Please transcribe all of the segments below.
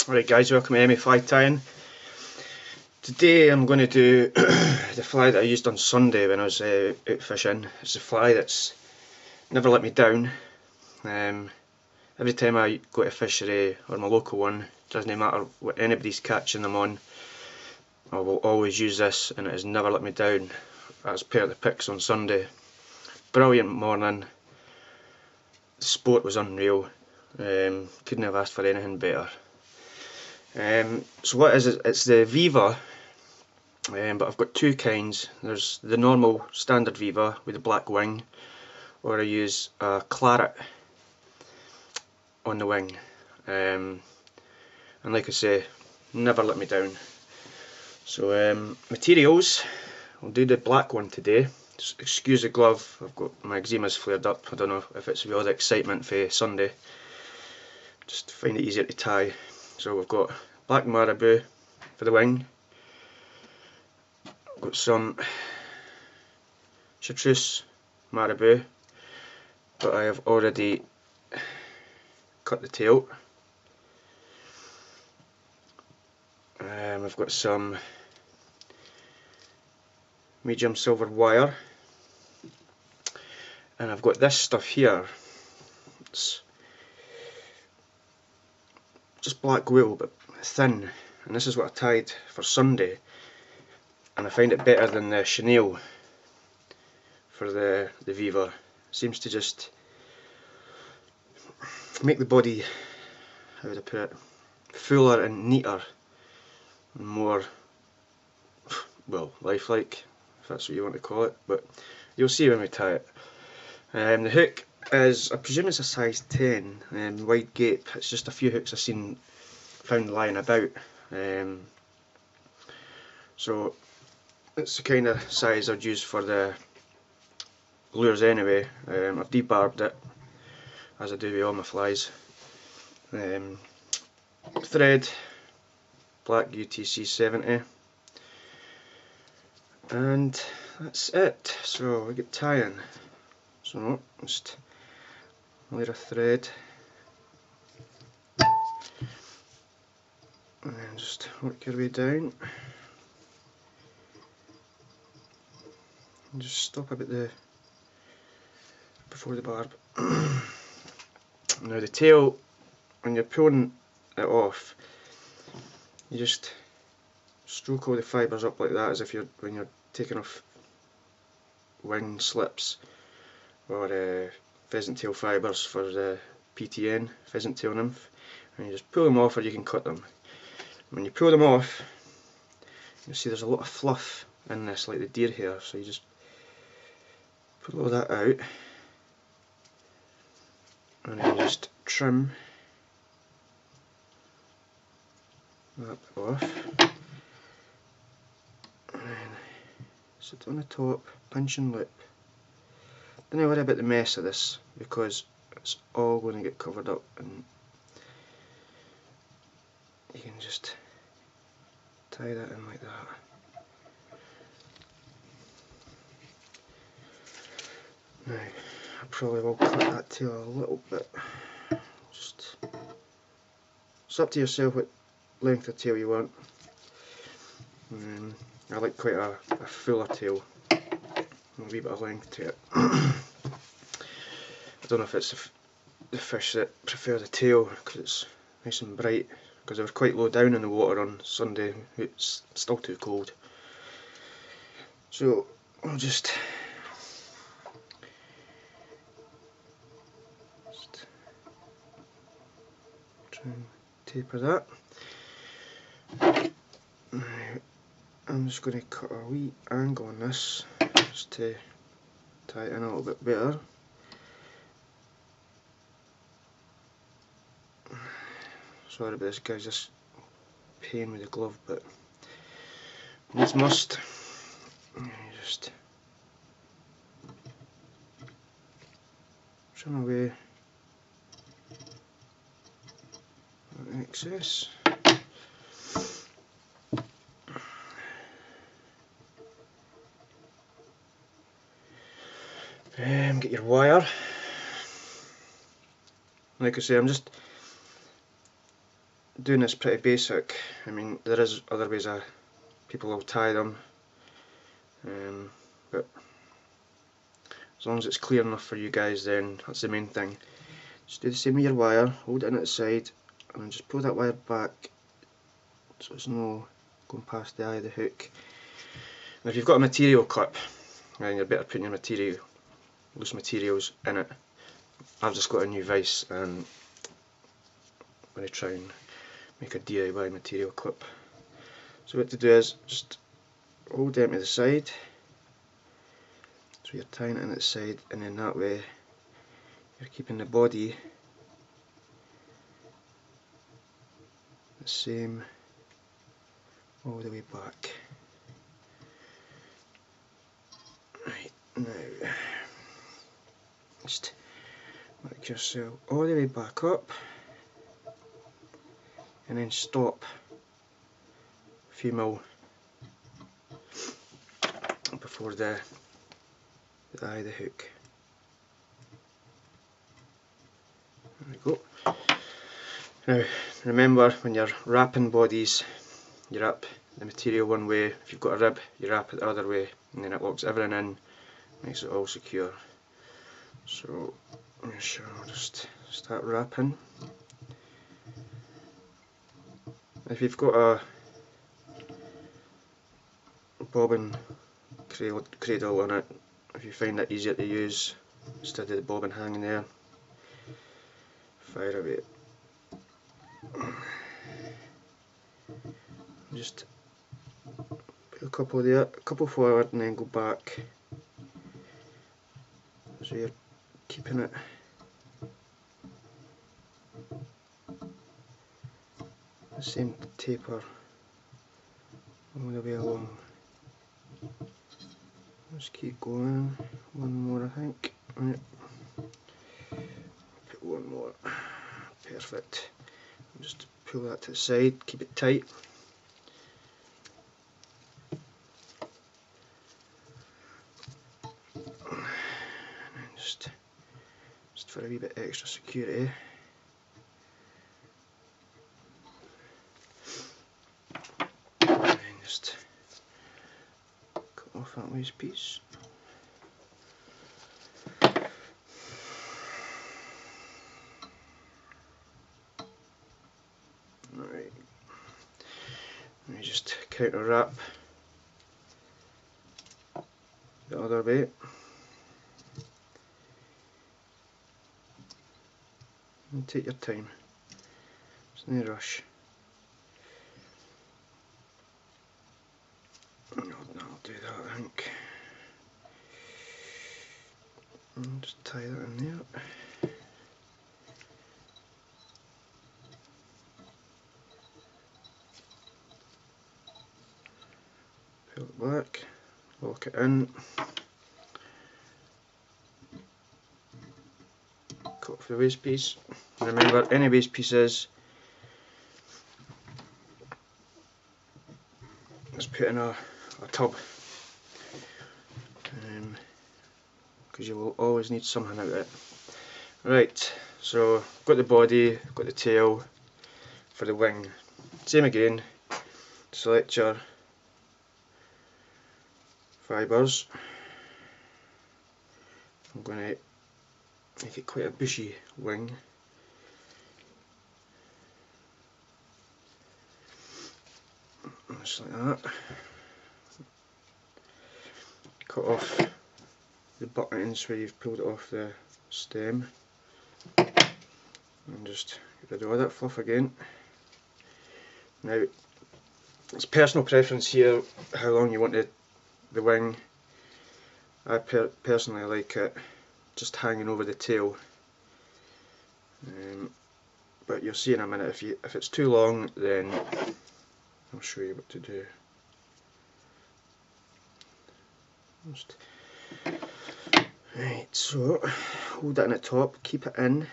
Alright guys, welcome to ME Fly Tying. Today I'm going to do the fly that I used on Sunday when I was out fishing. It's a fly that's never let me down. Every time I go to a fishery or my local one, doesn't matter what anybody's catching them on, I will always use this and it has never let me down. As per the pics on Sunday. Brilliant morning, the sport was unreal, couldn't have asked for anything better. So what is it? It's the Viva, but I've got two kinds. There's the normal standard Viva with the black wing, or I use a claret on the wing, and like I say, never let me down. So materials, I'll do the black one today. Just excuse the glove, I've got my eczema's flared up. I don't know if it's with all the excitement for Sunday, just find it easier to tie. So we've got black marabou for the wing, I've got some chartreuse marabou, but I have already cut the tail. I've got some medium silver wire, and I've got this stuff here. It's just black wool but thin, and this is what I tied for Sunday, and I find it better than the chenille for the Viva. It seems to just make the body, how would I put it, fuller and neater and more, well, lifelike, if that's what you want to call it, but you'll see when we tie it. The hook is, I presume it's a size 10, wide gape. It's just a few hooks I've found lying about. So it's the kind of size I'd use for the lures anyway. I've debarbed it, as I do with all my flies. Thread, black UTC 70, and that's it. So we get tying. So just layer of thread and then just work your way down and just stop about before the barb. Now the tail, when you're pulling it off, you just stroke all the fibres up like that, as if when you're taking off wing slips or pheasant tail fibres for the PTN, pheasant tail nymph, and you just pull them off, or you can cut them. When you pull them off, you'll see there's a lot of fluff in this, like the deer hair, so you just pull all that out and then just trim that off, and then sit on the top, pinch and lip. Don't worry about the mess of this, because it's all going to get covered up, and you can just tie that in like that. Now, I probably will cut that tail a little bit. Just, it's up to yourself what length of tail you want. I like quite a fuller tail, a wee bit of length to it. I don't know if it's the fish that prefer the tail because it's nice and bright, because I was quite low down in the water on Sunday. It's still too cold. So I'll just try and taper that. Now, I'm just going to cut a wee angle on this just to tie it in a little bit better. Sorry about this guys, this pain with the glove, but needs must. Just trim away that excess. Get your wire. Like I say, I'm just doing this pretty basic. I mean, there is other ways people will tie them, but as long as it's clear enough for you guys, then that's the main thing. Just do the same with your wire, hold it in at the side, and then just pull that wire back so it's no going past the eye of the hook. And if you've got a material clip, then you're better putting your loose materials in it. I've just got a new vise and I'm going to try and make a DIY material clip. So what to do is just hold them to the side, so you're tying it in at the side, and then that way you're keeping the body the same all the way back. Right, now just work yourself all the way back up and then stop a few mil before the eye of the hook. There we go. Now remember, when you're wrapping bodies, you wrap the material one way. If you've got a rib, you wrap it the other way, and then it locks everything in, makes it all secure. So I'll just start wrapping. If you've got a bobbin cradle on it, if you find that easier to use instead of the bobbin hanging there, fire away. Just put a couple there, a couple forward, and then go back, so you're keeping it the same taper all the way along. Just keep going. One more, I think. Right. Put one more. Perfect. Just pull that to the side, keep it tight. And then just for a wee bit extra security, and then just cut off that waste piece. Alright, let me just counter wrap the other way. And take your time, there's no rush. I'll do that, I think. And just tie that in there. Pull it back, lock it in, cut off the waste piece. And remember, any waste pieces, just put in a tub, because you will always need something out of it. Right, so I've got the body, got the tail for the wing. Same again, select your fibres. I'm going to make it quite a bushy wing. Just like that. Cut off the buttons where you've pulled it off the stem, and just get rid of all that fluff again. Now, it's personal preference here how long you want the wing. I personally like it just hanging over the tail, but you'll see in a minute if it's too long, then I'll show you what to do. Right, so hold that in the top, keep it in,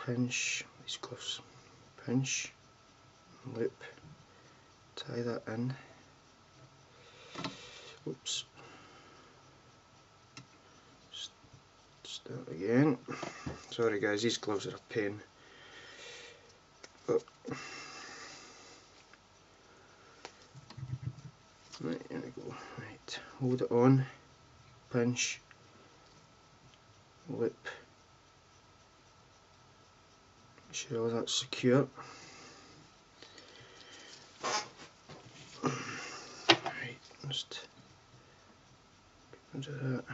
pinch these gloves, pinch, loop, tie that in. Oops. Start again. Sorry guys, these gloves are a pain. But hold it on, pinch, lip, make sure all that's secure. Right, just get rid of that.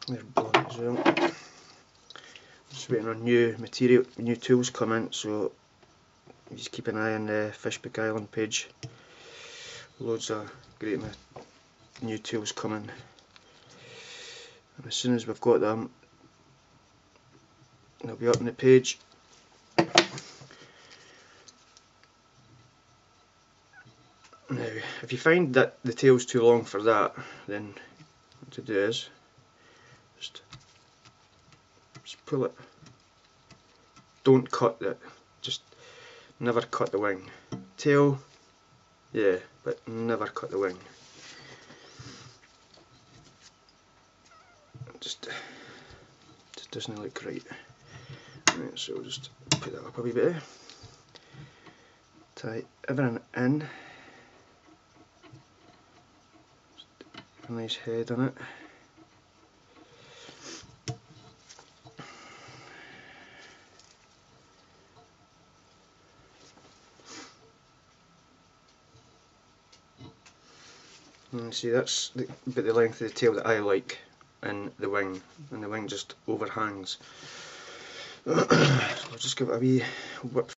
There's blunt as well. Just waiting on new material, new tools come in, so just keep an eye on the Fishbook Island page. Loads of great new tools coming. And as soon as we've got them, they'll be up on the page. Now, if you find that the tail's too long for that, then what to do is just pull it. Don't cut it. Just never cut the wing. Tail, yeah, but never cut the wing. Just doesn't look right. Right, so we'll just put that up a wee bit. Tie everything in. A nice head on it. And see, that's about the length of the tail that I like, and the wing just overhangs. So I'll just give it a wee whip.